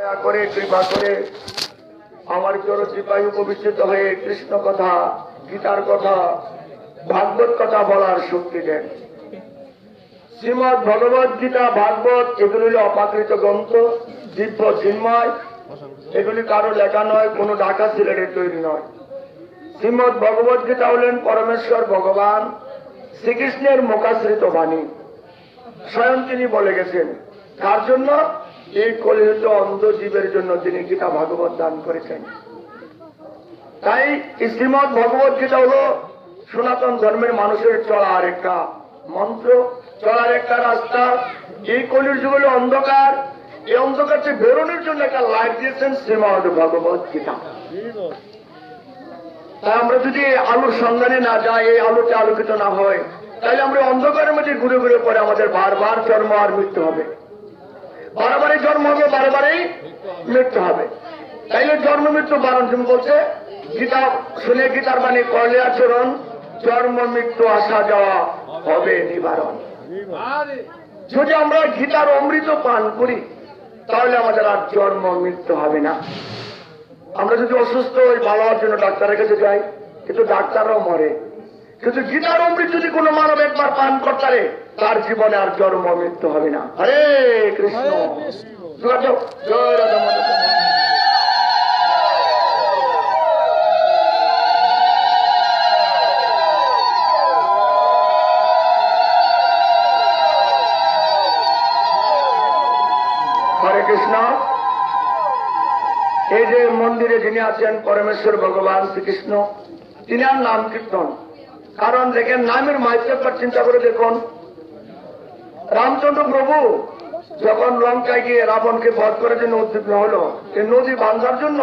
দয়া করে কৃপা করে আমার চরচিপায় উপবিষ্টিত হয়ে কৃষ্ণ কথা, গীতার কথা, ভাগবত কথা বলার শক্তি দেন। শ্রীমদ্ ভগবত গীতা, ভাগবত এগুলি হল অপাকৃত গ্রন্থ, দিব্য চিন্ময়। এগুলি কারো লেখা নয়, কোনো ঢাকা সিলেটের তৈরি নয়। শ্রীমদ্ ভগবত গীতা হলেন পরমেশ্বর ভগবান শ্রীকৃষ্ণের মুখাশ্রিত বাণী। স্বয়ং তিনি বলে গেছেন, তার জন্য এই কলিযুগ অন্ধ জীবের জন্য তিনি গীতা ভাগবত দান করেছেন। তাই শ্রীমদ্ ভগবত গীতা হলো সনাতন ধর্মের মানুষের চলার একটা মন্ত্র, চলার একটা রাস্তা। এই কলির যুগ হলো অন্ধকার, এই অন্ধকার থেকে বেরোনোর জন্য একটা লাইট দিয়েছেন শ্রীমদ্ ভগবত গীতা। তাই আমরা যদি আলোর সন্ধানে না যাই, এই আলোতে আলোকিত না হয়, তাহলে আমরা অন্ধকারের মধ্যে ঘুরে ঘুরে পরে আমাদের বারবার জন্ম আর মৃত্যু হবে, বারবারই জন্ম হবে, বারবারই মৃত্যু হবে। তাইলে জন্ম মৃত্যু বারণ তুমি বলছে গীতা শুনে, গীতার বাণী করলে আচরণ, জন্ম মৃত্যু আসা যাওয়া হবে নিবারণ। যদি আমরা গীতার অমৃত পান করি তাহলে আমাদের আর জন্ম মৃত্যু হবে না। আমরা যদি অসুস্থ হই, ভালো হওয়ার জন্য ডাক্তারের কাছে যাই, কিন্তু ডাক্তাররাও মরে। কিন্তু গীতার অমৃত যদি কোনো মানব একবার পান করতে পারে, তার জীবনে আর জন্ম মৃত্যু হবে না। হরে কৃষ্ণ, জয় রাধা মাধব। হরে কৃষ্ণ। এই যে মন্দিরে যিনি আছেন পরমেশ্বর ভগবান শ্রীকৃষ্ণ, তিনি আর নাম কীর্তন। কারণ দেখেন, নামের মাহাত্ম্য চিন্তা করে দেখুন। রামচন্দ্র প্রভু যখন লঙ্কায় গিয়ে রাবণকে বধ করার জন্য উদ্বিগ্ন হলো, এই নদী বাঁধার জন্য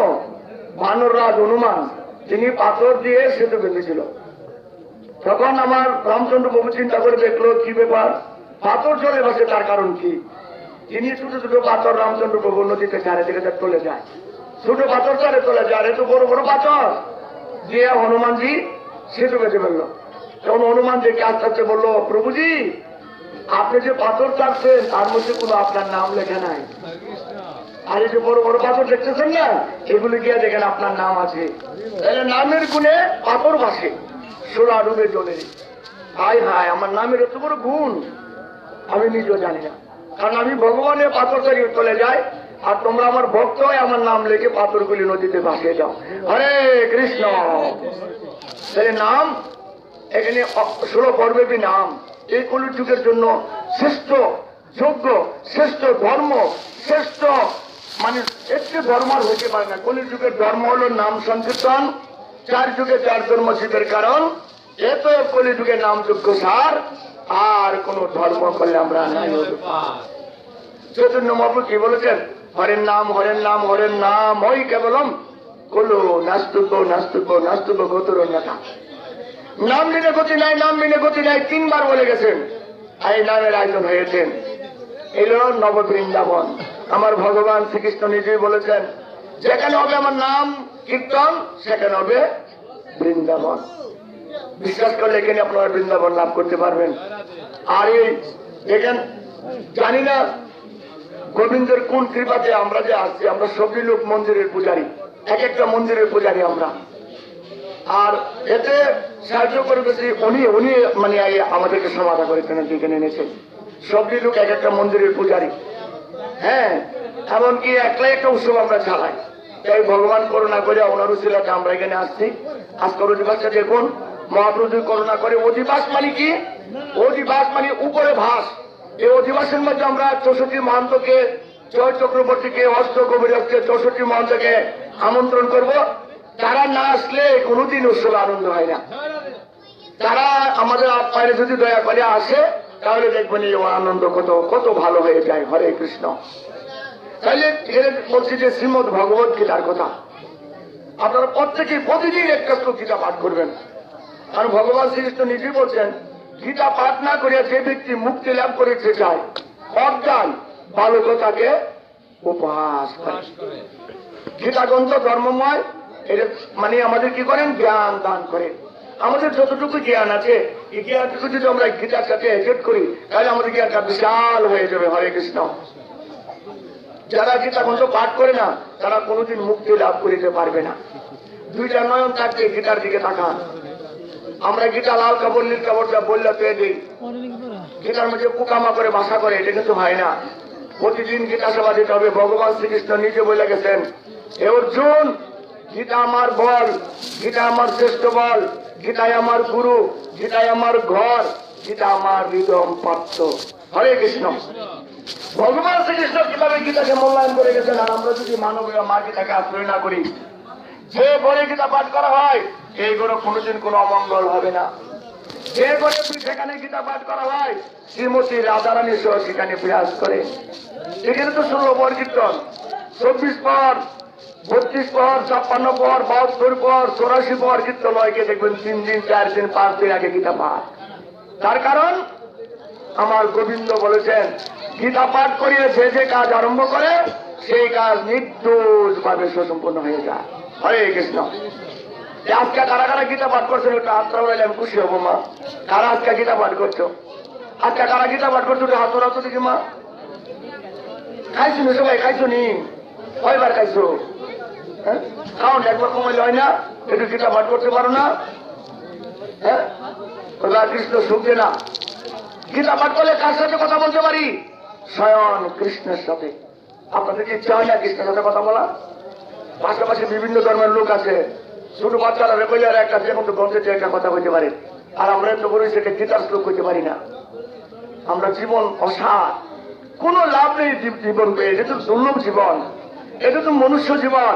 বানর রাজ হনুমান তিনি পাথর দিয়ে সেতু বেঁধেছিল। তখন আমার রামচন্দ্র প্রভু চিন্তা করে দেখলো, কি ব্যাপার, পাথর চলে বসে, তার কারণ কি? তিনি ছোট ছোট পাথর রামচন্দ্র প্রভু নদীতে চারিদিকে চলে যায়, ছোট পাথর চারে চলে যায়, এত বড় বড় পাথর দিয়ে হনুমানজি সেতু বেঁধে ফেললো। তখন হনুমান দেখে আস্তে আস্তে বললো, প্রভুজি আপনি যে পাথর চাচ্ছেন তার মধ্যে কোনো আপনার নাম লেখা নাই। আর এই যে বড় বড় পাথর দেখতেছেন না, এগুলি গিয়ে দেখেন আপনার নাম আছে। তাহলে নামের গুণে পাথর ভাসে, সোলা ডুবে জ্বলে। হায় হায়, আমার নামের এত বড় গুণ আমি নিজেও জানি না। কারণ আমি ভগবানের পাথর চালিয়ে চলে যাই, আর তোমরা আমার ভক্ত হয়ে আমার নাম লেগে পাথরগুলি নদীতে ভাসিয়ে যাও। হরে কৃষ্ণ। তাহলে নাম এখানে 16 পর্বেরই নাম। এই কলির যুগের জন্য শ্রেষ্ঠ যোগ্য, শ্রেষ্ঠ ধর্ম, শ্রেষ্ঠ মানে একটি ধর্ম আর হইতে পারে না। কলির যুগের ধর্ম হল নাম সংকীর্তন। 4 যুগে 4 ধর্ম শিবের কারণ, এত কলি যুগে নাম যোগ্য সার, আর কোন ধর্ম করলে আমরা নাই। চৈতন্য মহাপ্রভু কি বলেছেন, হরের নাম হরের নাম হরের নাম ওই কেবলম কলু নাস্তুব্য নাস্তুব্য নাস্তুব্য গতর নেতা। নাম বিনে গতি নাই, নাম বিনে গতি নাই 3 বার বলে গেছেন। এই নামের আয়োজন হয়েছেন, এলো নববৃন্দাবন। আমার ভগবান শ্রীকৃষ্ণ নিজেই বলেছেন, যেখানে হবে আমার নাম কীর্তন সেখানে হবে বৃন্দাবন। বিশ্বাস করলে এখানে আপনারা বৃন্দাবন লাভ করতে পারবেন। আর এই দেখেন, জানি না গোবিন্দের কোন কৃপাতে আমরা যে আসছি, আমরা সবই লোক মন্দিরের পূজারী, এক একটা মন্দিরের পূজারী আমরা। আর এতে সাহায্য করে গেছি উনি মানে আমাদেরকে সমাধা করেছেন, যেখানে এনেছেন। সবই লোক এক একটা মন্দিরের পূজারী। হ্যাঁ, এমনকি একলাই একটা উৎসব আমরা চালাই। তাই ভগবান করুণা করে ওনার উচিলাতে আমরা এখানে আসছি। আজকের অধিবাসটা দেখুন, মহাপ্রভু করুণা করে। অধিবাস মানে কি? অধিবাস মানে উপরে ভাস। এই অধিবাসের মধ্যে আমরা 64 মহন্তকে, জয় চক্রবর্তীকে, অষ্ট কবিরকে, 64 মহন্তকে আমন্ত্রণ করব। তারা না আসলে কোনোদিন উৎসবে আনন্দ হয় না। তারা আমাদের আপ্যায়নে যদি দয়া করে আসে, তাহলে দেখবেন এই আনন্দ কত কত ভালো হয়ে যায়। হরে কৃষ্ণ। তাহলে বলছি যে শ্রীমদ্ ভগবত গীতার কথা আপনারা প্রত্যেকেই প্রতিদিন একটা গীতা পাঠ করবেন। কারণ ভগবান শ্রীকৃষ্ণ নিজেই বলছেন, গীতা পাঠ না করিয়া যে ব্যক্তি মুক্তি লাভ করেছে চায়, অজ্ঞান বালকতাকে উপহাস করে। গীতা গ্রন্থ ধর্মময়, এটা মানে আমাদের কি করেন, জ্ঞান দান করেন। আমাদের যতটুকু জ্ঞান আছে, এই জ্ঞানটুকু যদি আমরা গীতার সাথে এডেট করি, তাহলে আমাদের জ্ঞানটা বিশাল হয়ে যাবে। হরে কৃষ্ণ। যারা গীতা গ্রন্থ পাঠ করে না তারা কোনোদিন মুক্তি লাভ করিতে পারবে না। দুইটা নয়ন থাকবে, গীতার দিকে তাকান। আমরা গীতা লাল কাপড় নীল কাপড়টা বললে পেয়ে দিই, গীতার মধ্যে পোকামা করে বাসা করে, এটা কিন্তু হয় না। প্রতিদিন গীতা সেবা দিতে হবে। ভগবান শ্রীকৃষ্ণ নিজে বলে গেছেন, হে অর্জুন, গীতা আমার বল, গীতা আমার শ্রেষ্ঠ বল, গীতায় আমার গুরু, গীতায় আমার ঘর, গীতা আমার হৃদয় পাত্র। হরে কৃষ্ণ। ভগবান শ্রীকৃষ্ণ কিভাবে গীতাকে মূল্যায়ন করে গেছেন, আর আমরা যদি মানবীয় মা গীতাকে আশ্রয় না করি, যে ঘরে গীতা পাঠ করা হয় এই ঘরে কোনোদিন কোনো অমঙ্গল হবে না। যে ঘরে সেখানে গীতা পাঠ করা হয় শ্রীমতী রাধারানী সহ সেখানে বিরাজ করে। এখানে তো 16 পর কীর্তন, 24 পর, 32 পর, 56 পর, 72 পর, 84 পর কীর্তন হয়। দেখবেন 3 দিন 4 দিন 5 দিন আগে গীতা পাঠ। তার কারণ আমার গোবিন্দ বলেছেন, গীতা পাঠ করিয়ে যে যে কাজ আরম্ভ করে সেই কাজ নির্দোষ ভাবে সুসম্পন্ন হয়ে যায়। হরে কৃষ্ণ। আজকে কারা কারা গীতা পাঠ করছেন একটু হাত রাখলে আমি খুশি হবো মা। কারা আজকে গীতা পাঠ করছো? আজকে কারা গীতা পাঠ করছো হাত রাখো দেখি মা। খাইছো নি সবাই? খাইছো নি? কয়বার খাইছো? হ্যাঁ, কাউন্ট একবার কমাইলে হয় না? একটু গীতা পাঠ করতে পারো না? হ্যাঁ, কৃষ্ণ শুনছে না। গীতা পাঠ করলে কার সাথে কথা বলতে পারি? স্বয়ং কৃষ্ণের সাথে। আপনাদের কি ইচ্ছা হয় না কৃষ্ণের সাথে কথা বলা? পাশাপাশি বিভিন্ন ধর্মের লোক আছে, ছোট বাচ্চারা রেকর্ডার একটা যে মতো গ্রন্থে যে একটা কথা বলতে পারে, আর আমরা তো বলি সেটা গীতার শ্লোক করতে পারি না। আমরা জীবন অসার, কোনো লাভ নেই জীবন পেয়ে। এটা তো দুর্লভ জীবন, এটা তো মনুষ্য জীবন।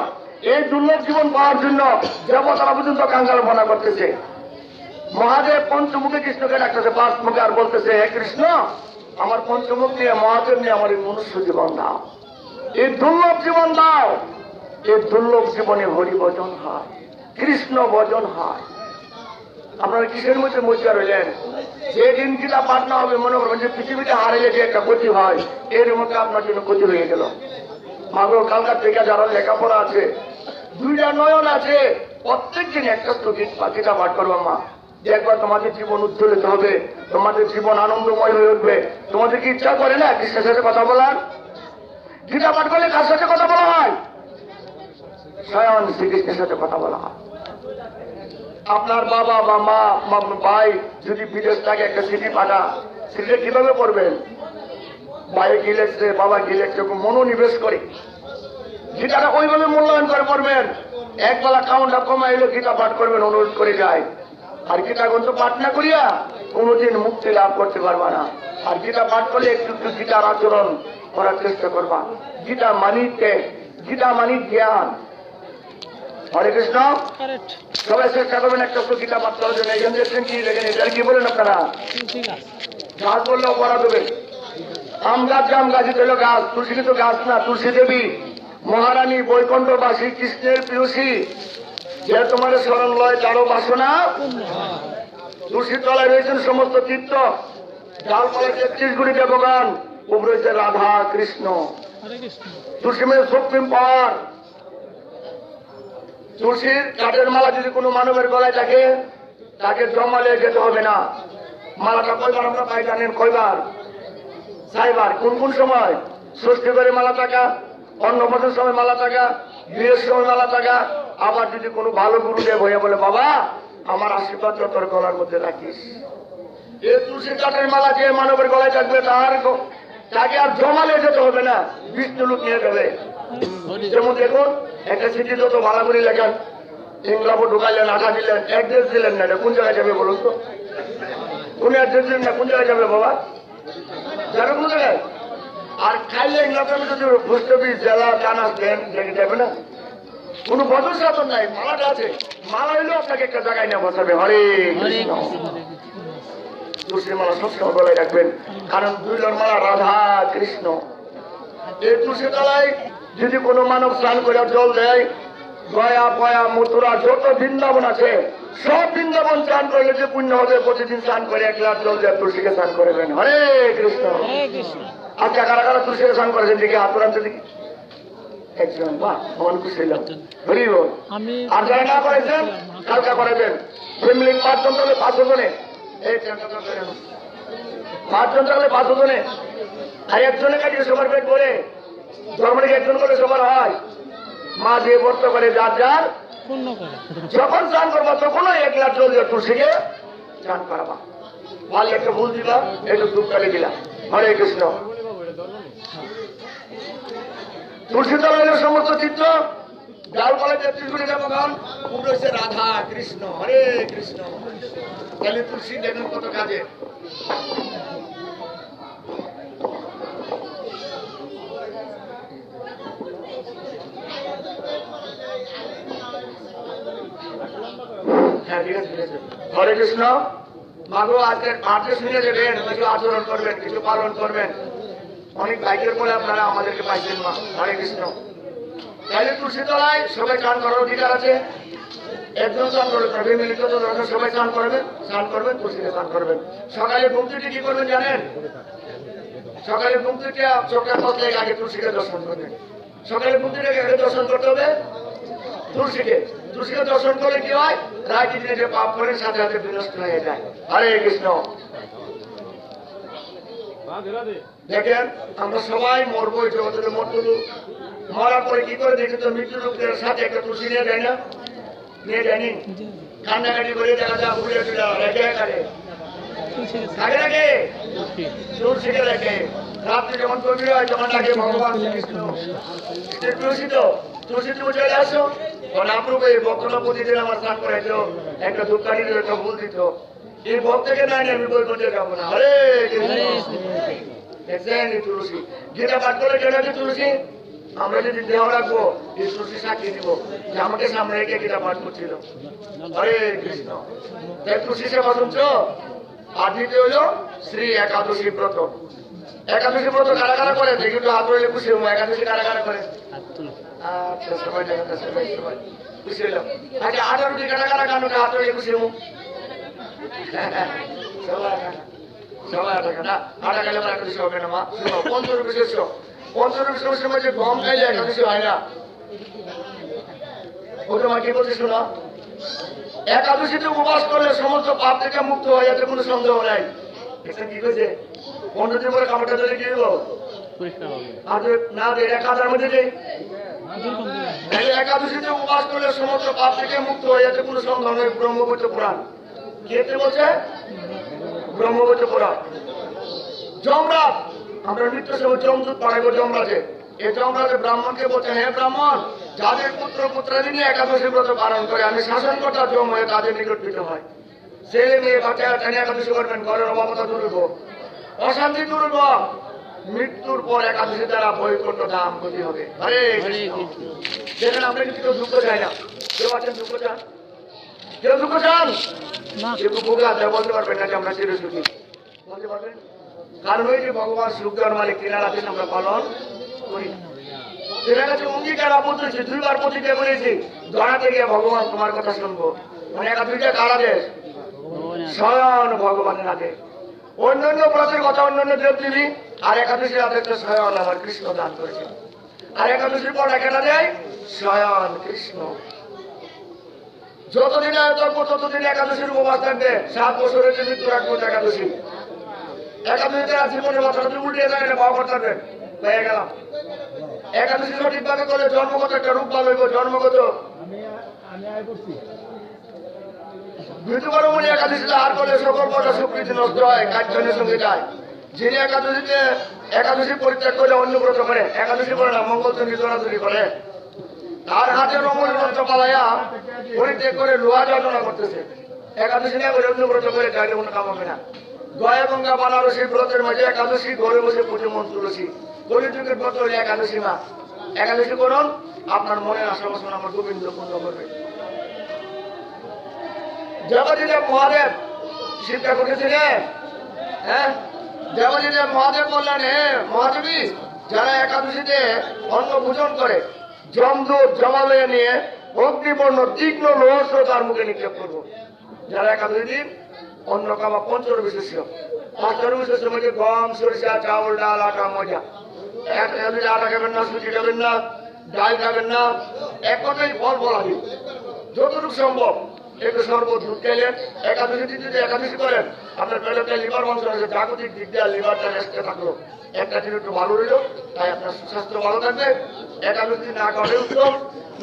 এই দুর্লভ জীবন পাওয়ার জন্য দেবতারা পর্যন্ত কাঙ্গালপনা করতেছে। মহাদেব পঞ্চমুখে কৃষ্ণকে ডাকতেছে 5 মুখে, আর বলতেছে, হে কৃষ্ণ, আমার পঞ্চমুখ নিয়ে মহাদেব নিয়ে আমার এই মনুষ্য জীবন দাও, এই দুর্লভ জীবন দাও। এই দুর্লভ জীবনে হরি ভজন হয়, কৃষ্ণ ভজন হয়। আপনারা কিসের মধ্যে মজা রইলেন? যেদিন গীতা পাঠ না হবে মনে করবেন যে পৃথিবীতে হারিয়ে যে একটা ক্ষতি হয়, এর মধ্যে আপনার জন্য ক্ষতি হয়ে গেল। মাগো কালকার থেকে যারা লেখাপড়া আছে, 2টা নয়ন আছে, প্রত্যেক দিন একটা গীতা পাঠ করবো মা। একবার তোমাদের জীবন উজ্জ্বলিত হবে, তোমাদের জীবন আনন্দময় হয়ে উঠবে। তোমাদের কি ইচ্ছা করে না কৃষ্ণের সাথে কথা বলার? গীতা পাঠ করলে কার সাথে কথা বলা হয়? স্বয়ং শ্রীকৃষ্ণের সাথে কথা বলা হয়। আপনার বাবা বা মা ভাই যদি বিদেশ থাকে একটা চিঠি পাঠা, চিঠিটা কিভাবে পড়বেন? ভাই কি লিখছে, বাবা কি লিখছে, মনোনিবেশ করে গীতাটা ওইভাবে মূল্যায়ন করে পড়বেন। একবেলা কাউন্টটা কমাইলে গীতা পাঠ করবেন, অনুরোধ করে যায়। আর গীতা গ্রন্থ পাঠ না করিয়া কোনোদিন মুক্তি লাভ করতে পারবা না। আর গীতা পাঠ করলে একটু একটু গীতার আচরণ করার চেষ্টা করবা। গীতা মানিতে, গীতা মানি জ্ঞান। হরে কৃষ্ণ। সবাই চেষ্টা করবেন একটা একটু গীতা পাঠ করার জন্য। এই দেখছেন কি দেখেন, এটা কি বলেন আপনারা? গাছ বললেও পড়া দেবে। আম গাছ, জাম গাছ হলো গাছ, তুলসী কিন্তু গাছ না। তুলসী দেবী মহারানী বৈকুণ্ঠবাসী কৃষ্ণের প্রিয়সী, যে তোমার স্মরণ লয় তারও বাসনা। তুলসীর তলায় রয়েছেন সমস্ত তীর্থ, ডালপালায় 33 গুণী দেবগান, উপরে রয়েছে রাধা কৃষ্ণ। তুলসী মেয়ে সুপ্রিম পাওয়ার। তুলসীর কাঠের মালা যদি কোনো মানবের গলায় থাকে, তাকে জমালে যেতে হবে না। মালাটা কয়বার আমরা পাই জানেন? কয়বার? 4 বার। কোন কোন সময়? ষষ্ঠী করে মালা থাকা, অন্নপ্রাশনের সময় মালা থাকা, বিয়ের সময় মালা থাকা। আবার যদি কোনো ভালো গুরুদেব হয়ে বলে, বাবা আমার আশীর্বাদ তোর গলার মধ্যে রাখিস। এই তুলসীর কাঠের মালা যে মানবের গলায় থাকবে তাকে আর জমালে যেতে হবে না, বিষ্ণু লোক নিয়ে যাবে। যেমন দেখুন, একটা চিঠি তো ভালো করে লেখেন, ইংলাপো ঢুকাইলেন, আঠা দিলেন, অ্যাড্রেস দিলেন না, এটা কোন জায়গায় যাবে বলুন তো? কোন অ্যাড্রেস দিলেন না, কোন জায়গায় যাবে বাবা? যাবে কোন জায়গায়? আর খাইলে ইংলাপে যদি বুঝতে পারি জেলা জানাস দেন, দেখে যাবে না। কোনো বদল সাধন নাই, মালাটা আছে। মালা হইলেও আপনাকে একটা জায়গায় নিয়ে বসাবে। হরে কৃষ্ণ। তুলসীর মালা সবসময় গলায় রাখবেন, কারণ 2 মালা রাধা কৃষ্ণ। এই তুলসী তলায় যদি কোনো মানব স্নান করে জল দেয়, গয়া পয়া মথুরা যত বৃন্দাবন আছে সব বৃন্দাবন স্নান করলে যে পুণ্য হবে, প্রতিদিন স্নান করে 1 গ্লাস জল দিয়ে তুলসীকে স্নান করবেন। হরে কৃষ্ণ। আচ্ছা, কারা কারা তুলসীকে স্নান করেছেন দেখি হাত তোলান দেখি। একজন। বাহ, আমার খুশি হইলাম। হরি বল। আর যারা না করেছেন কালকা করাবেন। ফ্যামিলি 5 জন থাকলে 500 জনে, 5 জন থাকলে 500 জনে, আর একজনে কাটিয়ে সবার পেট ভরে ধর্মটিকে একজন করে সবার হয়, মা দিয়ে বর্ত করে যার যার যখন স্নান করবা তখন 1 গ্লাস জল দিয়ে তুলসীকে স্নান করাবা। ভালো একটা ভুল দিবা, একটু দুধ কালি দিলাম। হরে কৃষ্ণ। তুলসী তলাইলের সমস্ত চিত্র ডাল বলে 33 কোটি দেবগণ, ফুল হচ্ছে রাধা কৃষ্ণ। হরে কৃষ্ণ। তাহলে তুলসী দেখুন কত কাজে। হ্যাঁ ঠিক আছে, ঠিক আছে। হরে কৃষ্ণ। মাগো আজকের পাঠে শুনে দেবেন, কিছু আচরণ করবেন, কিছু পালন করবেন। অনেক ভাগ্যের বলে আপনারা আমাদেরকে পাইছেন মা। হরে কৃষ্ণ। তাহলে তুলসী তলায় সবাই স্নান করার অধিকার আছে। একজন স্নান করবেন, মিলিত সবাই স্নান করবেন, তুলসীতে স্নান করবেন। সকালে ঘুম থেকে কি করবেন জানেন? সকালে ঘুম থেকে চোখের পথে আগে তুলসীকে দর্শন করবেন। সকালে ঘুম থেকে আগে দর্শন করতে হবে তুলসীকে। তুলসীকে দর্শন করলে কি হয়? রাত্রি দিনে যে পাপ করেন সাথে সাথে বিনষ্ট হয়ে যায়। হরে কৃষ্ণ। দেখেন আমরা সবাই মরবো, এই জগতে মরতুলু। মরার পরে কি করে দেখি তো মৃত্যু লোকের সাথে একটা তুলসী নিয়ে যায় না? নিয়ে যায়নি? কান্নাকাটি করে দেখা যায় ঘুরে চলে রেখে কাটে আগে রাখে তুলসীকে রেখে। রাত্রে যখন গভীর হয় তখন লাগে ভগবান শ্রীকৃষ্ণ। তুলসী তো তুলসী তুমি চলে আসো, তখন আপনাকে এই ভক্তটা প্রতিদিন আমার স্নান করাইতো, একটা ধূপকাঠি দিত, একটা ফুল দিত। এই ভক্তকে নাই আমি বই করতে যাবো না। হরে কৃষ্ণ। দেখছেন এই তুলসী গীতা পাঠ করে কেন তুলসী? আমরা যদি দেহ রাখবো এই তুলসী সাক্ষী দিব যে আমাকে সামনে রেখে গীতা পাঠ করছিল। হরে কৃষ্ণ। তাই তুলসী সেবা শুনছো? আর দ্বিতীয় হইল শ্রী একাদশী ব্রত। একাদশী ব্রত কারা কারা করে? দেখি তো হাত রইলে খুশি হবো। একাদশী কারা কারা করে? আচ্ছা সবাই সবাই খুশি হইলাম। আচ্ছা 18 দিন কারা কারা কানুকে হাত রইলে খুশি হবো? সবাই আটা খাইলে আমার একাদশী হবে না মা। পঞ্চরূপের মধ্যে গম খাইলে একাদশী হয় না। ও তোমার কি বলছে শোনো, একাদশীতে উপবাস করলে সমস্ত পাপ থেকে মুক্ত হয়ে যাচ্ছে, কোনো সন্দেহ নাই। এটা কি করেছে? 15 দিন পরে কামড়টা ধরে কি হলো? না কাদার মধ্যে নেই। একাদশীতে উপবাস করলে সমস্ত পাপ থেকে মুক্ত হয়ে যাচ্ছে, কোনো সন্দেহ নেই। ব্রহ্মপুত্র পুরাণ কে বলছে? ব্রহ্মপুত্র পুরাণ। যমরাজ, আমরা মৃত্যুর সময় যমদূত পাঠাবো যমরাজে। এই যমরাজে ব্রাহ্মণকে বলছে, হে ব্রাহ্মণ, যাদের পুত্র পুত্রাদি নিয়ে একাদশী ব্রত পালন করে আমি শাসনকর্তা যম হয়ে তাদের নিকট হয়। ছেলে মেয়ে বাচ্চা টেনে একাদশী করবেন, ঘরের অভাবতা দূর হইব, অশান্তি দূর হইব। মৃত্যুর পর একাদশী দ্বারা বৈকুণ্ঠ ধাম গতি হবে। আরে সেখানে আমরা কিন্তু কেউ দুঃখ চাই না। কেউ আছেন দুঃখ চান? কেউ দুঃখ চান? কেউ বুকে হাতে বলতে পারবেন না যে আমরা চিরসুখী? বলতে পারবেন? কারণ ওই যে ভগবান সুখদার মালিক তিনার আদেশ আমরা পালন করি। তেনার কাছে অঙ্গীকার আবদ্ধ হয়েছে, 2 বার প্রতিজ্ঞা করেছি, ধরাতে গিয়ে ভগবান তোমার কথা শুনবো। মানে একাদশীটা কার আদেশ? স্বয়ং ভগবানের আদেশ। অন্যান্য ব্রতের কথা অন্যান্য দেবদেবী, আর একাদশীর আদেশ তো স্বয়ং আমার কৃষ্ণ দান করেছে। আর একাদশীর পর একটা দেয় স্বয়ং কৃষ্ণ। যতদিন আয় থাকবো ততদিন একাদশীর উপবাস থাকবে। 7 বছরের যে মৃত্যু রাখবো একাদশী। একাদশীতে জীবনের মাথাটা উল্টে যায় না, বাবা করতে হয়ে গেলাম। একাদশী সঠিকভাবে করলে জন্মগত একটা রূপ ভালো হইব। জন্মগত মৃত্যুবরমণি একাদশীতে আর করলে সকল প্রকার সুকৃতি নষ্ট হয়, কার্যনের সঙ্গে যায়। যিনি একাদশী পরিত্যাগ করে অন্য ব্রত করে, একাদশী করে না মঙ্গল চন্ডী দৌড়াদৌড়ি করে, তার হাতে রমণ ব্রত পালাইয়া পরিত্যাগ করে লোহা যাতনা করতেছে। একাদশী না করে অন্য ব্রত করে চাইলে কোনো কাম হবে না। গয়া গঙ্গা বানারসী ব্রতের মাঝে একাদশী, ঘরে বসে পুজো মন তুলসী। কলিযুগের ব্রত হলে একাদশী মা। একাদশী করুন, আপনার মনের আশা বাসনা আমার গোবিন্দ পূর্ণ করবে। দেবাদিদেব মহাদেব শিবকে ঘটেছিলেন। হ্যাঁ, দেবাদিদেব মহাদেব বললেন, হে মহাদেবী, যারা একাদশীতে অন্ন ভোজন করে যমদূত জমালয়ে নিয়ে অগ্নিবর্ণ তীক্ষ্ণ লোহস্র তার মুখে নিক্ষেপ করবো। যারা একাদশী দিন অন্ন খাওয়া পঞ্চরবিশেষ্য, 5 মধ্যে গম, সরিষা, চাউল, ডাল, আটা, মজা। আটা খাবেন না, সুজি খাবেন না, ডাল খাবেন না, এক কথাই ফল ফলাদি যতটুকু সম্ভব একটু শরবত দুধ খেলেন, একাদশী যদি একাদশী করেন আপনার পেটে লিভার মাংস আছে, জাগতিক দিক দিয়ে লিভারটা রেস্টে থাকলো, একটা দিন একটু ভালো রইল, তাই আপনার সুস্বাস্থ্য ভালো থাকবে। একাদশী না করে উত্তম,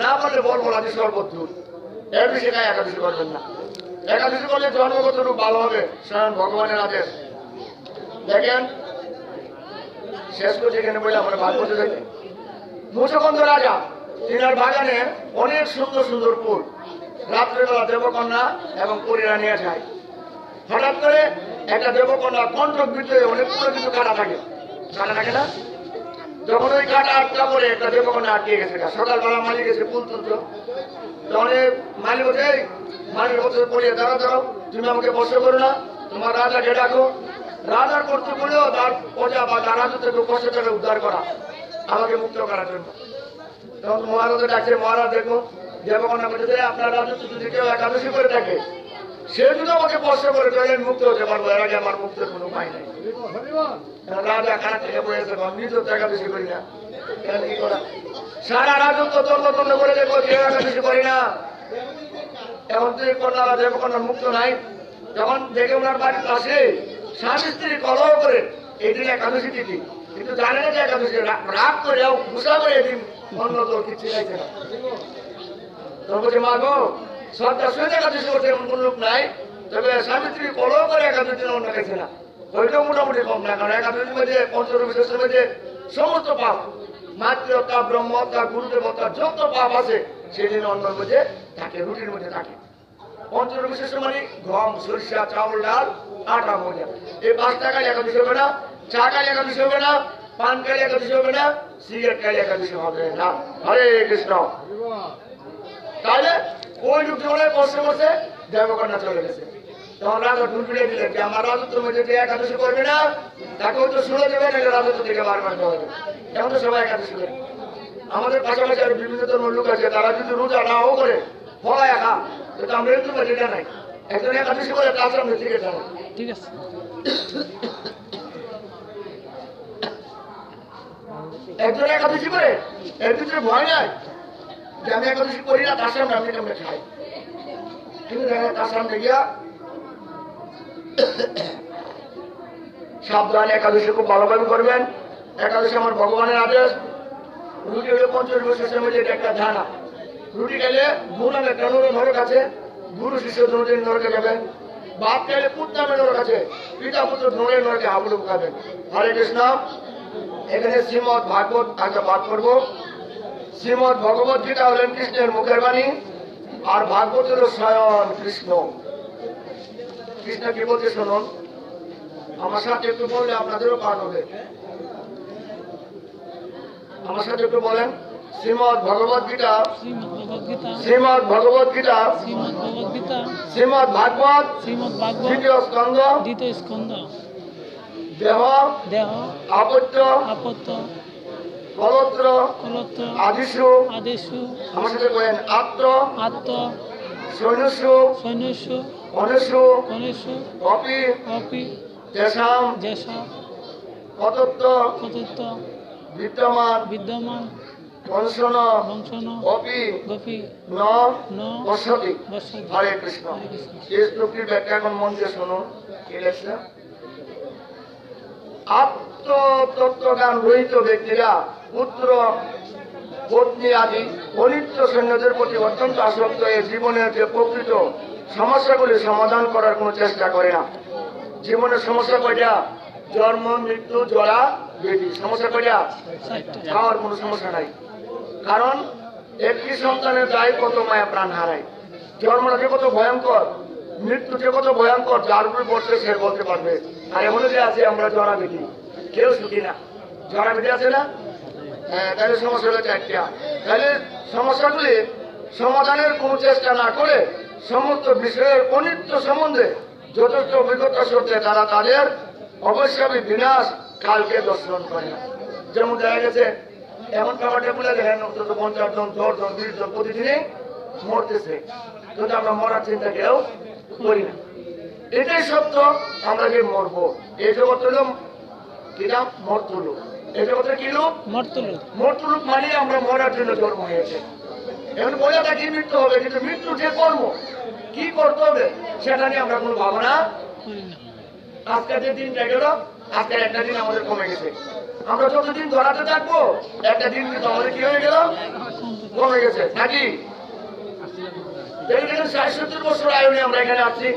না পারলে বলবো আদি শরবত দুধ, এর বেশি গায়ে একাদশী করবেন না। একাদশী করলে জন্মগত রূপ ভালো হবে, স্বয়ং ভগবানের আদেশ। দেখেন শেষ করছে এখানে বলে আমরা ভাগ করতে দেখি। মুচকন্দ রাজা তিনার বাগানে অনেক সুন্দর সুন্দর ফুল, রাত্রেবেলা দেবকন্যা এবং পরীরা নিয়ে যায়। হঠাৎ করে একটা দেবকন্যা কণ্ঠক ভিতরে অনেকগুলো কিন্তু কাটা থাকে না, যখন ওই কাটা আটকা পরে একটা দেবকন্যা আটকে গেছে। সকালবেলা মালিক গেছে ফুল তুলতো, তখন মালিক বলছে মালিক বলছে পড়িয়ে দাঁড়াও, তুমি আমাকে বসে করো না, তোমার রাজাকে ডাকো। রাজার করতে বলেও তার প্রজা বা তার রাজত্ব থেকে কষ্ট থেকে উদ্ধার করা, আমাকে মুক্ত করার জন্য। তখন মহারাজা ডাকছে, মহারাজ দেখো দেবকন্যা বলছে আপনার রাজত্ব যদি কেউ একাদশী করে থাকে সে যদি আমাকে স্পর্শ করে তাহলে মুক্ত হতে পারবো, এর আগে আমার মুক্তের কোনো উপায় নেই। রাজা খারাপ থেকে বলেছে নিজে তো একাদশী করি না, কেন কি করা, সারা রাজত্ব তন্ন করে দেখবো কেউ একাদশী করি না। এখন তুই কন্যা দেবকন্যার মুক্ত নাই, যখন দেখে ওনার বাড়ির পাশে স্বামী স্ত্রী কলহ করে এই দিন একাদশী তিথি, কিন্তু জানে না যে একাদশী, রাগ করে গুসা করে এদিন অন্য তো কিছু চাইছে না। তখন বলছে মা গো সবটা শুনে একাদশী করছে এমন কোন লোক নাই, তবে স্বামী স্ত্রী কলহ করে একাদশী অন্য খাইছে না, ওইটাও মোটামুটি কম না। কারণ একাদশীর মধ্যে পঞ্চবিশের মধ্যে সমস্ত পাপ, মাতৃহত্যা ব্রহ্মহত্যা গুরুদেবতা যত পাপ আছে সেদিন অন্যর মধ্যে থাকে, রুটির মধ্যে থাকে। পঞ্চবিশেষ মানে গম, সরিষা, চাউল, ডাল, আটা, মজা, এই 5 টাকায় একাদশী হবে না, চা খাইলে একাদশী হবে না, পান খাইলে একাদশী হবে না, সিগারেট খাইলে একাদশী হবে না। হরে কৃষ্ণ। তাহলে ওই যুগ জীবনে বসে বসে দেবকন্যা চলে গেছে। তখন রাজা ঢুকিয়ে দিলেন যে আমার রাজত্ব মধ্যে যে একাদশী করবে না তাকে হয়তো শুনে দেবে না, রাজত্ব থেকে বার করতে হবে। এখন তো সবাই একাদশী করে। আমাদের পাশাপাশি আর বিভিন্ন ধর্মের লোক আছে, তারা যদি রোজা নাও করে ফলায় একা, তো আমরা একটু যেটা নাই, একজন একাদশী করে তার সামনে থেকে যাবো। ঠিক আছে, একজন একাদশী করে এর ভিতরে ভয় নাই যে আমি একাদশী করি না, তার সামনে আমি কেমন খাই, কিন্তু তার সামনে গিয়া সাবধান। একাদশী খুব ভালোভাবে করবেন। একাদশী আমার ভগবানের আদেশ। রুটি হলে 50 মধ্যে একটা ধানা, রুটি খেলে গুরু নামে কানুরের নরক আছে, গুরু শিষ্য দুদিন নরকে যাবেন। বাপ খেলে পুত নামে নরক আছে, পিতা পুত্র ধনের নরকে হাবুডুবু খাবেন। হরে কৃষ্ণ। এখানে শ্রীমদ ভাগবত আজকে পাঠ করবো। শ্রীমদ ভগবত গীতা হলেন কৃষ্ণের মুখের বাণী, আর ভাগবত হল স্বয়ং কৃষ্ণ। কৃষ্ণ কি বলছে শুনুন, আমার সাথে একটু বললে আপনাদেরও পাঠ হবে। আমার সাথে একটু বলেন, শ্রীমদ ভগবত গীতা, শ্রীমদ ভগবত গীতা, শ্রীমদ ভাগবত, দ্বিতীয় স্কন্ধ, দেহ আপত্য কলত্র আদিশু, আমার সাথে বলেন আত্ম সৈন্যসু অনেশু কপি তেষাম কতত্ব বিদ্যমান বংশন কপি ন পশ্যতি। হরে কৃষ্ণ। এই শ্লোকটির ব্যাখ্যা এখন মন দিয়ে শুনুন। কি লেখছে? আত্মতত্ত্বজ্ঞান রহিত ব্যক্তিরা পুত্র পত্নী আদি অনিত্য সৈন্যদের প্রতি অত্যন্ত আসক্ত হয়ে জীবনের যে প্রকৃত সমস্যাগুলি সমাধান করার কোনো চেষ্টা করে না। জীবনের সমস্যা কয়টা? জন্ম, মৃত্যু, জরা, ব্যাধি। সমস্যা কয়টা? খাওয়ার কোনো সমস্যা নাই। কারণ একটি সন্তানের দায় কত মায়া প্রাণ হারায়। জন্মটা যে কত ভয়ঙ্কর, মৃত্যু যে কত ভয়ঙ্কর, যার উপরে বসলে সে বলতে পারবে। আর এমন যে আছে আমরা জরা ব্যাধি, কেউ সুখী না। জরা ব্যাধি আছে না? হ্যাঁ, তাহলে সমস্যা হলো 4টা। তাহলে সমস্যাগুলি সমাধানের কোনো চেষ্টা না করে সমস্ত বিষয়ের অনিত্য সম্বন্ধে যথেষ্ট অভিজ্ঞতা সত্ত্বে তারা তাদের অবশ্যই বিনাশ কালকে দর্শন করে না। যেমন দেখা গেছে এমন খাবারটা বলে দেখেন অন্তত 50 জন 10 জন 20 জন প্রতিদিনই মরতেছে, কিন্তু আমরা মরার চিন্তা কেউ করি না। এটাই সত্য, আমরা যে মরবো। এই জগৎ হল কি নাম? মর্তলোক। এই জগতের কি লোক? মর্তলোক। মর্তলোক মানে আমরা মরার জন্য জন্ম হয়েছে। এখন বলে থাকি মৃত্যু হবে, কিন্তু মৃত্যু যে কর্ম কি করতে হবে সেটা নিয়ে আমরা কোনো ভাবনা। আজকের যে দিনটা গেল, আজকের একটা দিন আমাদের কমে গেছে। আমরা যতদিন ধরাতে থাকবো একটা দিন কিন্তু আমাদের কি হয়ে গেল, কমে গেছে নাকি? ৬০-৭০ বছর আয়ু নিয়ে আমরা এখানে আছি,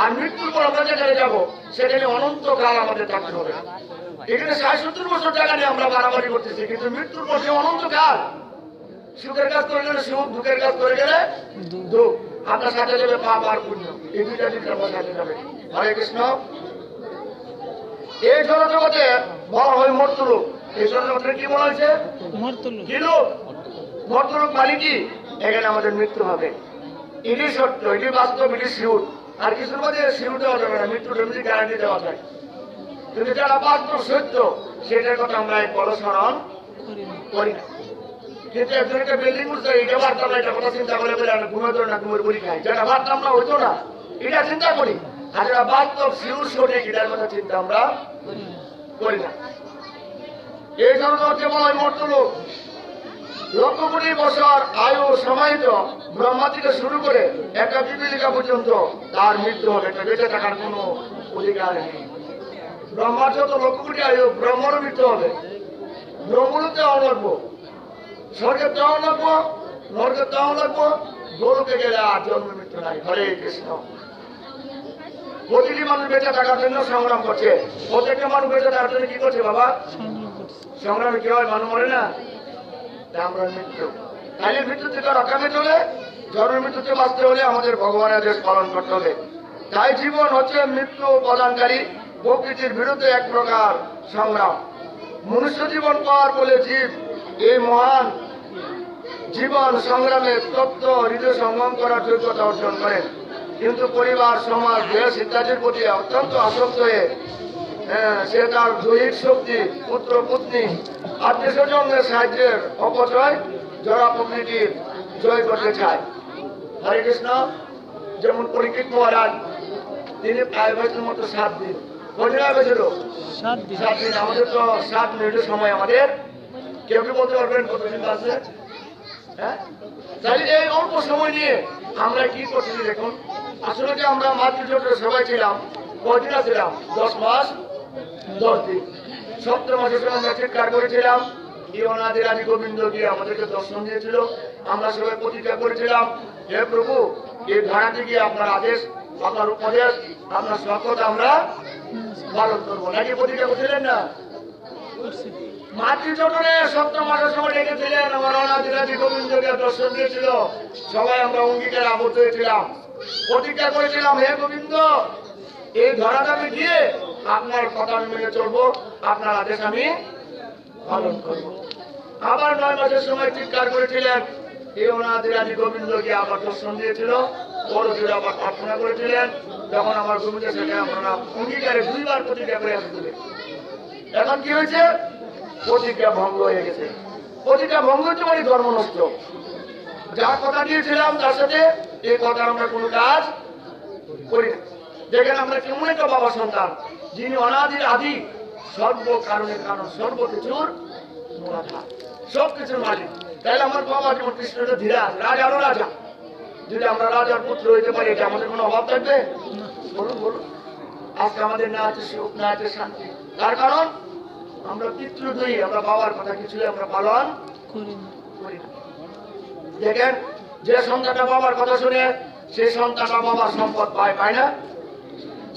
আর মৃত্যুর পর আমরা যেখানে যাবো সেখানে অনন্তকাল আমাদের থাকতে হবে। এখানে ৬০-৭০ বছর টাকা নিয়ে আমরা বাড়াবাড়ি করতেছি, কিন্তু মৃত্যুর পর যে অনন্তকাল, সুখের কাজ করে গেলে সুখ, দুঃখের কাজ করে গেলে দুঃখ, আপনার সাথে যাবে পাপ আর পুণ্য, এই দুইটা জিনিস আপনার সাথে যাবে। হরে কৃষ্ণ। এই জগতে বলা হয় মর্তলোক। এই জগতে কি বলা হয়েছে? কি লোক? মর্তলোক মানে কি? এখানে আমাদের মৃত্যু হবে। এটি সত্য, এটি বাস্তব, এটি শিউর। আর কিছুর মধ্যে শিউর দেওয়া যাবে না, মৃত্যুর এমনি গ্যারান্টি দেওয়া যায়। কিন্তু যারা বাস্তব সত্য সেটার কথা আমরা এক বড় স্মরণ করি না। কিন্তু একজন একটা বিল্ডিং করছে, এটা পারতাম না, এটা কথা চিন্তা করে বলে আমরা ঘুমের জন্য না ঘুমের বলি খাই, যেটা পারতাম না হইতো না এটা চিন্তা করি। আর যারা বাস্তব শিউর সঠিক এটার কথা চিন্তা আমরা করি না। এই জন্য হচ্ছে বলা হয় মর্তলোক। লক্ষ কোটি বছর আয়ু সমাহিত ব্রহ্মা থেকে শুরু করে একটা পিপীলিকা পর্যন্ত তার মৃত্যু হবে, একটা বেঁচে থাকার কোনো অধিকার নেই। ব্রহ্মার যত লক্ষ কোটি আয়ু, ব্রহ্মারও মৃত্যু হবে। ব্রহ্মলোকে লাগবো, স্বর্গের দেওয়া লাগবো, নর্গের দেওয়া লাগবো, গোলকে গেলে আর জন্ম মৃত্যু নাই। হরে কৃষ্ণ। প্রতিটি মানুষ বেঁচে থাকার জন্য সংগ্রাম করছে। প্রত্যেকটা মানুষ বেঁচে থাকার জন্য কি করছে বাবা? সংগ্রামে কি হয়? মানুষ মরে না, আমরা মৃত্যু। তাহলে মৃত্যু থেকে রক্ষা পেতে হলে, জন্ম মৃত্যুতে বাঁচতে হলে আমাদের ভগবানের আদেশ পালন করতে হবে। তাই জীবন হচ্ছে মৃত্যু প্রদানকারী প্রকৃতির বিরুদ্ধে এক প্রকার সংগ্রাম। মনুষ্য জীবন পাওয়ার বলে জীব এই মহান জীবন সংগ্রামে তত্ত্ব হৃদয় সংগ্রাম করার যোগ্যতা অর্জন করেন। কিন্তু পরিবার, সমাজ, দেশ ইত্যাদির প্রতি অত্যন্ত আসক্ত হয়ে সে তার দৈহিক শক্তি, পুত্র পত্নী, আত্মীয় স্বজনের সাহায্যের অপচয় জড়া প্রকৃতির জয় করতে চায়। হরে কৃষ্ণ। যেমন পরীক্ষিত মহারাজ, তিনি প্রায় বছরের মতো 7 দিন, কদিন হয়েছিল? 7 দিন। আমাদের তো 7 মিনিটের সময় আমাদের, কেউ কি বলতে পারবেন কতদিন আছে? হ্যাঁ, তাহলে এই অল্প সময় নিয়ে আমরা কি করতেছি দেখুন। আসলে যে আমরা মাতৃজোটের সবাই ছিলাম, কদিন ছিলাম? 10 মাস 10 দিন। 7 মাসের সময় আমরা চিৎকার করেছিলাম, অনাদি রানী গোবিন্দ গিয়ে আমাদেরকে দর্শন দিয়েছিল। আমরা সবাই প্রতিজ্ঞা করেছিলাম, হে প্রভু, এই ধারাতে গিয়ে আপনার আদেশ, আপনার উপদেশ, আপনার শপথ আমরা পালন করবো। নাকি প্রতিজ্ঞা করছিলেন না? মাতৃজোটনে 7 মাসের সময় ডেকেছিলেন, আমার অনাদি রানী গোবিন্দকে দর্শন দিয়েছিল। সবাই আমরা অঙ্গীকারে আবদ্ধ হয়েছিলাম, প্রতিজ্ঞা করেছিলাম, হে গোবিন্দ, এই ধরাধামে গিয়ে আপনার কথা আমি মেনে চলবো, আপনার আদেশ আমি পালন করবো। আবার 9 মাসের সময় চিৎকার করেছিলেন, এই অনাদি রানী গোবিন্দকে আবার দর্শন দিয়েছিল, বড় জোরে আবার প্রার্থনা করেছিলেন। যখন আমার গোবিন্দের সাথে আমরা অঙ্গীকারে 2 বার প্রতিজ্ঞা করে আসছিলেন। এখন কি হয়েছে? প্রতিজ্ঞা ভঙ্গ হয়ে গেছে। প্রতিজ্ঞা ভঙ্গ হচ্ছে মানে ধর্ম নষ্ট। যা কথা দিয়েছিলাম তার সাথে এই কথা আমরা কোনো কাজ করি না। দেখেন আমরা কেমন একটা বাবা সন্তান, যিনি অনাদির আদি, সর্ব কারণের কারণ, সর্বকিছুর মূলাধার, সবকিছুর মালিক। তাহলে আমার বাবা যেমন কৃষ্ণের ধীরাজ, রাজারও রাজা, যদি আমরা রাজার পুত্র হইতে পারি, এটা আমাদের কোনো অভাব থাকবে? বলুন বলুন। আজকে আমাদের না আছে সুখ, না আছে শান্তি, তার কারণ আমরা পিতৃদ্রোহী, আমরা বাবার কথা কিছুই আমরা পালন করি না। দেখেন, যে সন্তানটা বাবার কথা শুনে সেই সন্তানটা বাবার সম্পদ পায়, পায় না?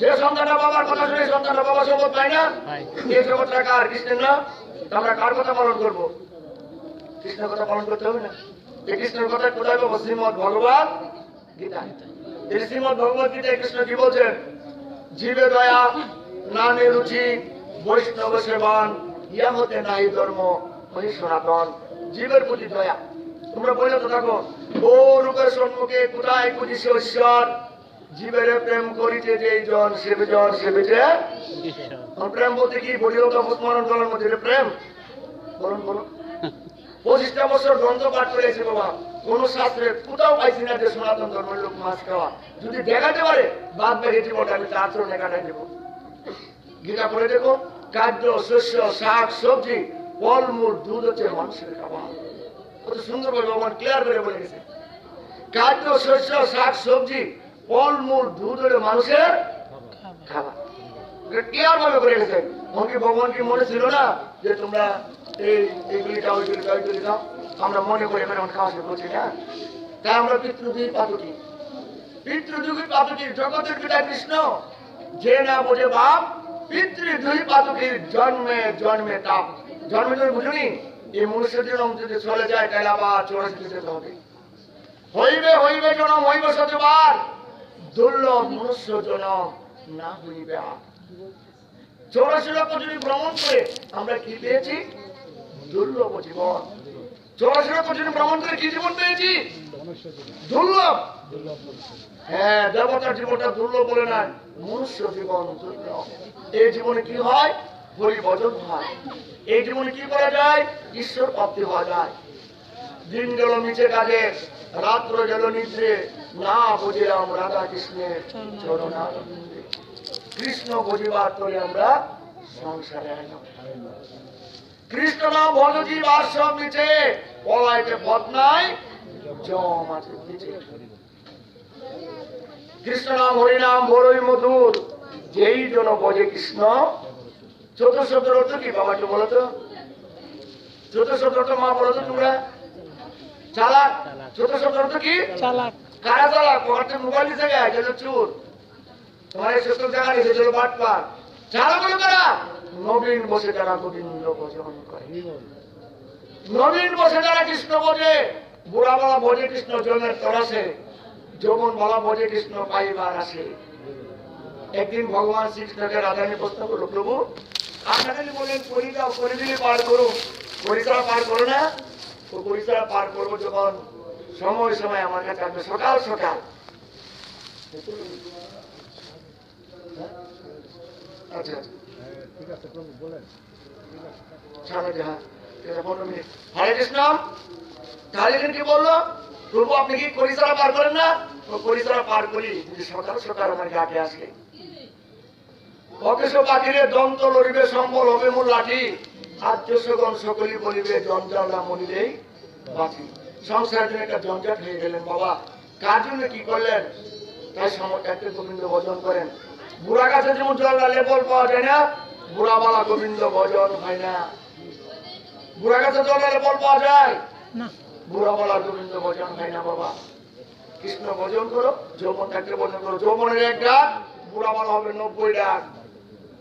যে সন্তানটা বাবার কথা শুনে সন্তানটা বাবার সম্পদ পায় না? এই জগৎটা কার? কৃষ্ণের না? আমরা কার কথা পালন করবো? কৃষ্ণের কথা পালন করতে হবে না? এই কৃষ্ণের কথা কোথায় পাবো? শ্রীমদ ভগবত গীতা। এই শ্রীমদ ভগবত গীতায় কৃষ্ণ কি বলছেন? জীবে দয়া, নানে রুচি, বৈষ্ণব সেবন, ইয়া হতে নাই ধর্ম, ওই সনাতন। জীবের প্রতি দয়া। তোমরা বলে তো থাকো, ও রূপের সম্মুখে কোথায় খুঁজিছে ঈশ্বর, জীবের প্রেম করিতে যে জন সেবে জন সেবেছে। প্রেম বলতে কি? বলিওটা স্মরণ করার মধ্যে প্রেম। বলুন বলুন। 25টা বছর গ্রন্থ পাঠ করেছে বাবা, কোন শাস্ত্রে কোথাও পাইছি না যে সনাতন ধর্মের লোক মাছ খাওয়া। যদি দেখাতে পারে বাদ বাকি জীবনটা আমি তার আচরণে কাটাই দেবো। গীতা পড়ে দেখো, খাদ্য, শস্য, শাক, সবজি, ফলমূল, দুধ হচ্ছে মানুষের খাবার। কত সুন্দর ভাবে ভগবান ক্লিয়ার করে বলে গেছে। খাদ্য, শস্য, শাক সবজি, ফলমূল, দুধ হলো মানুষের খাবার। ক্লিয়ার ভাবে করে গেছে। কি ভগবান কি মনে ছিল না যে তোমরা এইগুলি খাও, ওইগুলি খাও, এইগুলি খাও? আমরা মনে করে এখন খাওয়া শুরু করছি না? তাই আমরা পিতৃদুই পাতুকি, পিতৃদুই পাতুকি, জগতের পিতা কৃষ্ণ যে না বোঝে বাপ, পিতৃদুই পাতুকির জন্মে জন্মে তাপ। জন্মে জন্মে বুঝুনি, এই মনুষ্যের জন্ম যদি চলে যায় তাহলে আবার 84 যেতে হবে। হইবে হইবে জনম হইবে শতবার, দুর্লভ মনুষ্য জনম না হইবে আর। 84 লক্ষ যদি ভ্রমণ করে আমরা কি পেয়েছি? দুর্লভ জীবন। 84 লক্ষ যদি ভ্রমণ করে কি জীবন পেয়েছি? দুর্লভ। হ্যাঁ, দেবতার জীবনটা দুর্লভ বলে না, মনুষ্য জীবন দুর্লভ। এই জীবনে কি হয়? হরিভজন হয়। এই জীবনে কি করা যায়? ঈশ্বর প্রাপ্তি হওয়া যায়। দিন গেল নিচে কাজে, রাত্র গেল নিদ্রে, না বুঝিলাম রাধা কৃষ্ণের চরণারবিন্দে। কৃষ্ণ বুঝিবার তরে আমরা সংসারে আইলাম। কৃষ্ণ নাম ভজজি আর সব নিচে, পলাইতে পথ নাই, জম আছে নিচে। কৃষ্ণ নাম হরিনাম বড়ই মধুর, যেই জন ভজে কৃষ্ণ। 14 শব্দের অর্থ কি বাবা একটু বলো তো? 14 শব্দের অর্থ মা বলো তো তোমরা? চালাক। 14 শব্দের অর্থ কি? চালাক। কারা চালাক? পকেটে মোবাইল নিতে যায় যেন চোর, তোমার এই সত্য জায়গা নিতে যেন বাটপার। চালাক হলো কারা? নবীন বসে যারা গোবিন্দ ভজন করে, নবীন বসে যারা কৃষ্ণ বোঝে। বুড়া বলা ভজে কৃষ্ণ জমের তরাসে, যৌবন বলা ভজে কৃষ্ণ পাইবার আসে। একদিন ভগবান শ্রীকৃষ্ণকে রাধারানী প্রশ্ন করলো, প্রভু আপনাকে বলেন করি দাও, করে দিলে পার করো, পরিচয় পার করো না? ও পরিচয় পার করবো যখন সময় সময় আমার কাছে আসবে, সকাল সকাল। আচ্ছা ঠিক আছে প্রভু বলেন। হরে কৃষ্ণ। তাহলে কি বললো? প্রভু আপনি কি পরিচয় পার করেন না? পরিচয় পার করি যদি সকাল সকাল আমার ঘাটে আসে। অকেশ পাখিরে দন্ত লড়িবে, সম্বল হবে মূল লাঠি, আদ্যগণ সকলই বলিবে জঞ্জাল না মনিরেই বাঁচি। সংসারের জন্য একটা জঞ্জাট হয়ে গেলেন বাবা, কার জন্য কি করলেন? তাই সময় একটা গোবিন্দ ভজন করেন। বুড়া গাছে যেমন জল ডালে বল পাওয়া যায় না, বুড়াওয়ালা গোবিন্দ ভজন হয় না। বুড়া গাছে জল ডালে বল পাওয়া যায় না, বুড়াওয়ালা গোবিন্দ ভজন হয় না বাবা। কৃষ্ণ ভজন করো, যৌবন থাকতে ভজন করো। যৌবনের এক ডাক, বুড়াওয়ালা হবে 90 ডাক।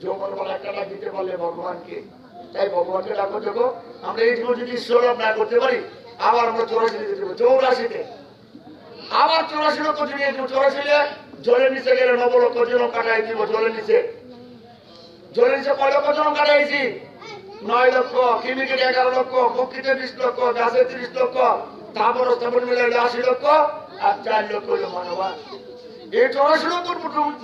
যৌবন বলা একটা ডাক দিতে পারলে ভগবানকে, তাই ভগবানকে ডাকো। দেখো আমরা এই জীবন যদি ঈশ্বর লাভ না করতে পারি, আবার আমরা 84 যেতে দেবো। 84-তে আবার 84 লক্ষ যদি 84 জলের নিচে গেলে 9 লক্ষ জন কাটাই দিব। জলের নিচে, জলের নিচে কয় লক্ষ জন কাটাইছি? 9 লক্ষ। কিমিকেটে 11 লক্ষ, প্রকৃতি 20 লক্ষ, গাছে 30 লক্ষ, তারপর স্থাপন মিলাইলে 80 লক্ষ, আর 4 লক্ষ হলো মানবা। এই 84 লক্ষ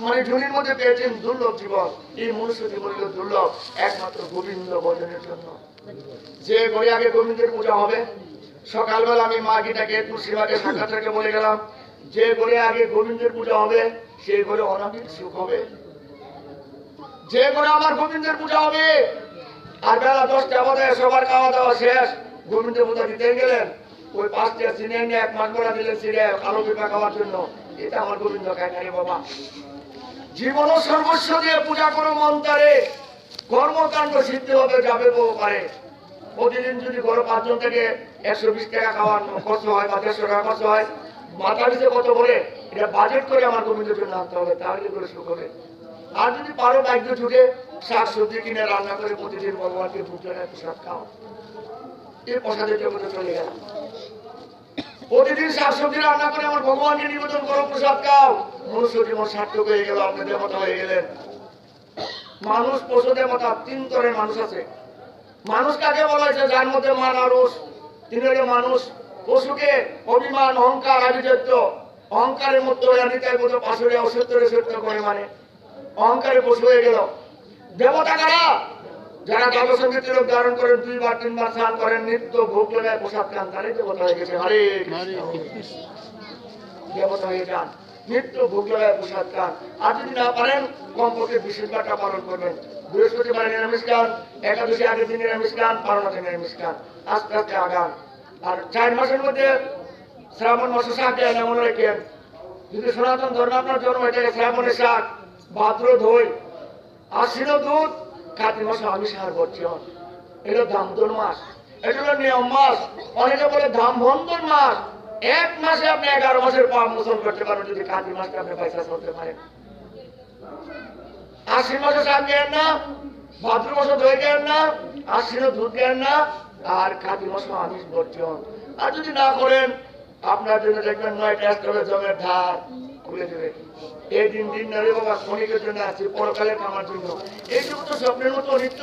মানে ঝুলির মধ্যে পেয়েছেন দুর্লভ জীবন। এই মনুষ্য জীবন হল দুর্লভ একমাত্র গোবিন্দ ভজনের জন্য। যে ঘরে আগে গোবিন্দের পূজা হবে, সকালবেলা আমি মা গীতাকে তুলসীমাকে সাক্ষাৎ থেকে বলে গেলাম, যে ঘরে আগে গোবিন্দের পূজা হবে সেই ঘরে অনাবিল সুখ হবে। যে ঘরে আমার গোবিন্দের পূজা হবে, আর বেলা 10টা বাজে সবার খাওয়া দাওয়া শেষ, গোবিন্দের পূজা দিতে গেলেন, ওই 5টা সিনে নিয়ে 1 মাস বেলা দিলেন সিনে কালো পিঠা খাওয়ার জন্য, এটা আমার গোবিন্দ খায় না রে বাবা। জীবন ও সর্বস্ব দিয়ে পূজা করো মন্ত্রে, কর্মকাণ্ড সিদ্ধি হবে যাবে বউ পারে। প্রতিদিন যদি ঘরে 5 জন থেকে 120 টাকা খাওয়ার খরচ হয় বা 150 টাকা খরচ হয়, মাথা নিচে কত বলে এটা বাজেট করে আমার গোবিন্দের জন্য আনতে হবে, তাহলে করে সুখ হবে। আর যদি পারো বাক্য ছুটে শাক সবজি কিনে রান্না করে প্রতিদিন ভগবানকে পুজো নেয়, প্রসাদ খাও, এই প্রসাদের জগতে চলে গেল। প্রতিদিন শাক সবজি রান্না করে আমার ভগবানকে নিবেদন করো, প্রসাদ খাও, মনুষ্য জীবন সার্থক হয়ে গেল, আপনি দেবতা হয়ে গেলেন। মানুষ পশু দেবতা 3 তরের মানুষ আছে। মানুষ কাকে বলা হয়েছে? যার মধ্যে মান আর রোষ, তিনি হলে মানুষ। পশুকে অভিমান, অহংকার, আভিজাত্য, অহংকারের মধ্যে নিতাই মতো পাশে অসত্যরে সত্য করে, মানে অহংকারে পশু হয়ে গেল। দেবতা কারা? যারা দ্বাদশঙ্গী তিলক ধারণ করেন, 2 বার 3 বার স্নান করেন, নিত্য ভোগ লাগায় প্রসাদ খান, তারাই দেবতা হয়ে গেছে। হরে কৃষ্ণ, দেবতা হয়ে যান, নিত্য ভোগ লাগায় প্রসাদ খান। আর যদি না পারেন কমপক্ষে 20 বারটা পালন করবেন। বৃহস্পতিবার নিরামিষ খান, একাদশী আগের দিন নিরামিষ খান, 12 দিন নিরামিষ খান, আস্তে আস্তে আগান। আর 4 মাসের মধ্যে শ্রাবণ মাসে শাক দেয় না, মনে রাখেন। যদি সনাতন ধর্ম আপনার জন্ম হয়ে থাকে, শ্রাবণের শাক, ভাদ্র দই, আশ্বিন দুধ, কার্তিক মাসে আমিষ হার বর্জন। এটা দামোদর মাস, এটা হলো নিয়ম মাস। অনেকে বলে দাম বন্ধন মাস। 1 মাসে আপনি 11 মাসের পাপ মোচন করতে পারবেন যদি কার্তিক মাসে আপনি পয়সা চলতে পারেন। আশ্বিন মাসে শাক দেন না, ভাদ্র মাসে দই দেন না, আশ্বিন দুধ দেন না, আর কার্তিক মাসে আমিষ বর্জন। আর যদি না করেন, আপনার জন্য দেখবেন 9টা স্তরে জমের ধার খুলে দেবে। এই দিন নারী বাবা ক্ষণিকের জন্য আছে, পরকালে কামার জন্য। এই যুগ তো স্বপ্নের মতো নিত্য,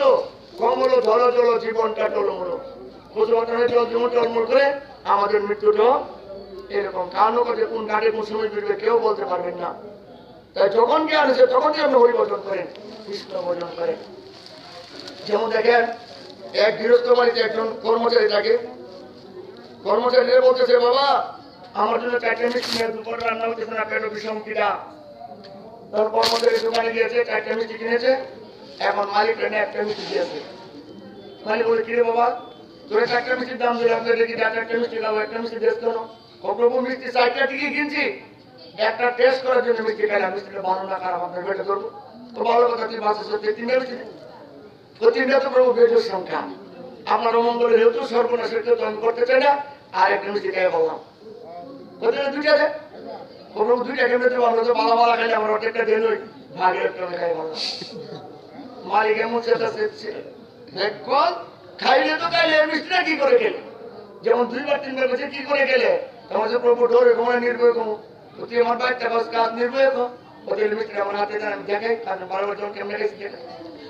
কমল ধল জল জীবনটা টলমল, জল জীবন টলমল করে আমাদের মৃত্যুটা এরকম। কারণ কাছে কোন ঘাটে কোন সময় ফিরবে কেউ বলতে পারবেন না। তাই যখন জ্ঞান আছে তখনই আপনি হরি ভজন করেন, কৃষ্ণ ভজন করেন। যেমন দেখেন, এক গৃহস্থ বাড়িতে একজন কর্মচারী থাকে। কর্মচারী বলতেছে, বাবা আমার জন্য 4টে মিষ্টি নিয়ে, দুপুর রান্না হতেছে না, পেট বিষম খিদা। তখন কর্মচারী দোকানে গিয়েছে, 4টে মিষ্টি কিনেছে। এখন মালিক এনে 1টা মিষ্টি দিয়েছে। মালিক বলে, কিরে বাবা, তোরা 4টে মিষ্টির দাম দিলাম, দেখি 4টে মিষ্টি খাবো, 1টা মিষ্টি দিস কেন? প্রভু মিষ্টি 4টা টিকি কিনছি, একটা টেস্ট করার জন্য মিষ্টি খাইলাম, মিষ্টিটা ভালো না খারাপ আপনার পেটে ধরবো। তো ভালো কথা, তুই বাসে সত্যি 3টা মিষ্টি, তো 3টা তো প্রভু বেজোর সংখ্যা। আপনার অমঙ্গলের হেতু সর্বনাশের কেউ তো আমি করতে চাই না, আর 1টা মিষ্টি খেয়ে বললাম। ওদের 2টা আছে, প্রভু 2টা কেমনে দেবো? আমরা তো বালা বালা খাইলে আমার অর্ধেকটা দেন, ওই ভাগে একটা খাই বললাম। মালিক এমন চেষ্টা চেয়েছে, দেখো খাইলে তো খাইলে মিষ্টিটা কি করে খেলে? যেমন 2বার 3বার বলছে কি করে খেলে? তোমার যে প্রভু ডোরে ঘুমায় নির্ভয় কম, তুই আমার বাচ্চা কাজ নির্ভয় কম। ওদের মিষ্টি আমার হাতে দেন, আমি দেখাই, কারণ 12 জন কেমনে গেছি দেখে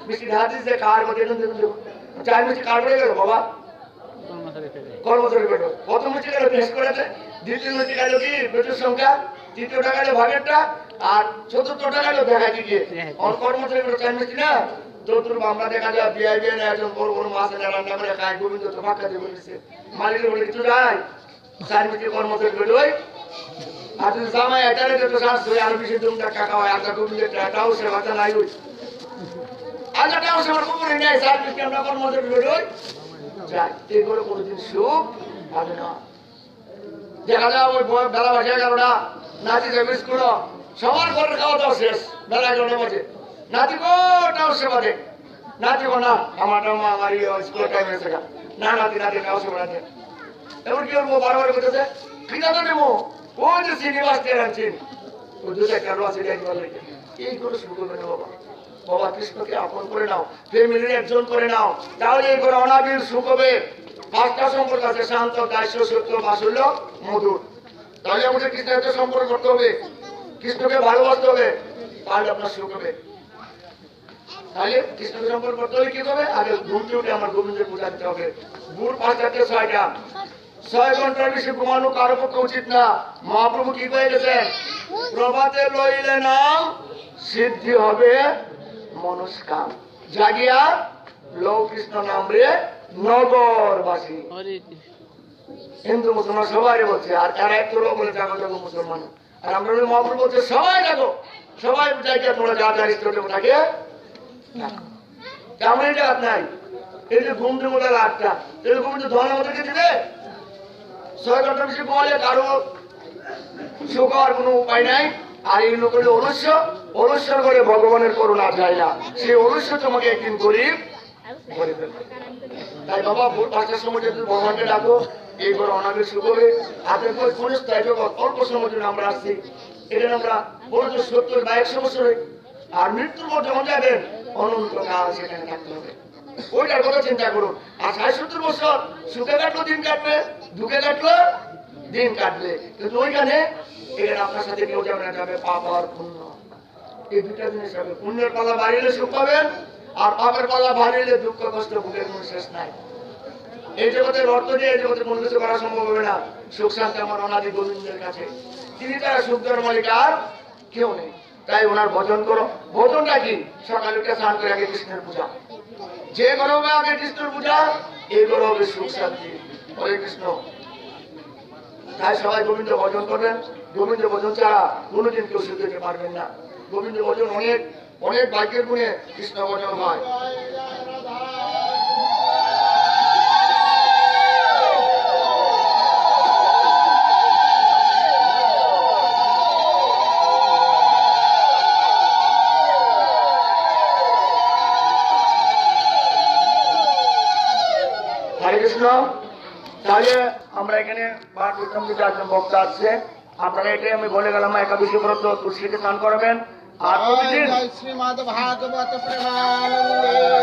মিষ্টি হাতে যে খাওয়ার মধ্যে দেবো 4 মিষ্টি কাঠ হয়ে গেল বাবা। কর্মচারী পেটো প্রথম মিষ্টি গেল টেস্ট করেছে, দ্বিতীয় মিষ্টি গেল কি পেটের সংখ্যা, তৃতীয়টা গেল ভাগেরটা, আর চতুর্থটা গেল দেখাইতে গিয়ে। আমার কর্মচারী পেটো 4 মিষ্টি না, চতুর্থ আমরা দেখা যায় বিয়ে বিয়ে না, একজন বড় বড় মাছ এনে রান্না করে খায়, গোবিন্দ তো ফাঁকা দিয়ে বলেছে। মালিকের বলে কিছু যাই 4 মিষ্টি কর্মচারী পেটো। আর যদি জামাই এটারে যেত শ্বাস ধরে আরো বেশি দুম টাকা খাওয়ায়, আজা গোবিন্দের টাকাও সে বাচ্চা নাই, ওই আজাটাও সে আমার খবরই নেই। 4 মিষ্টি আমরা কর্মচারী পেটো যাই, এগুলো কোনোদিন সুখ পাবে না। দেখা যায় ওই বেলা বাজে 11টা, নাতি যাবে স্কুল, সবার ঘরের খাওয়া দাওয়া শেষ বেলা 11টা বাজে। নাতি কোটাও সে বাজে, নাতি কো না আমারটা মা আমার স্কুলের টাইম হয়েছে না, নাতি খাওয়া সে বাজে। এবার কি করবো, বারবার বলতেছে কিনা তো নেবো, ওই যে শ্রীনিবাস আনছেন, ওই 2টা কারো আছে, এই করে শুরু করবে না বাবা। বাবা কৃষ্ণকে আপন করে নাও, ফ্যামিলির একজন করে নাও, তাহলে এই করে অনাবিল সুখ হবে। 5টা সম্পর্ক আছে, শান্ত, দাস্য, সত্য, বাসল্য, মধুর। তাহলে আমাদের কৃষ্ণের সাথে সম্পর্ক করতে হবে, কৃষ্ণকে ভালোবাসতে হবে, তাহলে আপনার সুখ হবে। তাহলে কৃষ্ণকে সম্পর্ক করতে হলে কি হবে? আগে ঘুমতে উঠে আমার গোবিন্দের পূজা দিতে হবে। ভোর 5টা থেকে 6টা, 6 ঘন্টার বেশি ঘুমানো কারো পক্ষে উচিত না। মহাপ্রভু কি করে গেছেন? প্রভাতে লইলে নাম সিদ্ধি হবে মনস্কাম, জাগিয়া লৌ কৃষ্ণ নাম রে নগরবাসী। হিন্দু মুসলমান সবাই বলছে, আর তারা একটু বলে জাগো জাগো মুসলমান। আর আমরা মহাপ্রভু বলছে সবাই জাগো, সবাই জাগিয়া তোমরা যা যা ইষ্ট থাকে তেমন জায়গা নাই। এই যে ঘুম দিয়ে বলে 8টা, এই ঘুম দিয়ে ধন আমাদেরকে দিবে। 6 ঘন্টা বেশি ঘুমালে কারো সুখ হওয়ার কোনো উপায় নাই। আর এইগুলো করলে অলস্য করে ভগবানের করুণা যায় না, সেই অলস্য তোমাকে একদিন গরিব করে ফেলবে। তাই বাবা ভোর 5টার সময় যদি ভগবানকে ডাকো, এই করে অনাবিল সুখ হবে। হাতের পর পরিস্থিতি জগৎ অল্প সময়ের জন্য আমরা আসছি, এটা আমরা বড় 70 বা 100 বছর, আর মৃত্যুর পর যখন যাবেন অনন্ত কাল সেখানে থাকতে হবে। ওইটার কথা চিন্তা করুন। আর 60-70 বছর সুখে কাটলো দিন কাটবে, দুঃখে কাটলো দিন কাটবে, কিন্তু ওইখানে এখানে আপনার সাথে কেউ যাবে না, যাবে পাপ আর পুণ্য। এই 2টা জিনিস হবে। পুণ্যের পাল্লা বাড়িলে সুখ পাবেন, আর পাপের পাল্লা বাড়িলে দুঃখ কষ্ট ভোগের কোনো শেষ নাই। এই জগতের অর্থ দিয়ে এই জগতের কোনো কিছু করা সম্ভব হবে না। সুখ শান্তি আমার অনাদি গোবিন্দের কাছে, তিনি তারা সুখ দেওয়ার মালিক আর কেউ নেই। তাই ওনার ভজন করো। ভজনটা কি? সকালে উঠে স্নান করে আগে কৃষ্ণের পূজা, যে করো হবে আগে কৃষ্ণের পূজা, এই করো হবে সুখ শান্তি। হরে কৃষ্ণ। তাই সবাই গোবিন্দ ভজন করবেন। গোবিন্দ ভজন ছাড়া কোনোদিন কেউ সুখ দিতে পারবেন না। গোবিন্দ ভজন অনেক অনেক ভাগ্যের গুণে কৃষ্ণ ভজন হয়। কৃষ্ণ। তাহলে আমরা এখানে পাঠ বিক্রম দিতে আসছেন, বক্তা আসছে, আপনারা এটাই আমি বলে গেলাম, একাদশী ব্রত তুলসীকে স্নান করাবেন। আর প্রতিদিন শ্রীমদ ভাগবত প্রেমানন্দে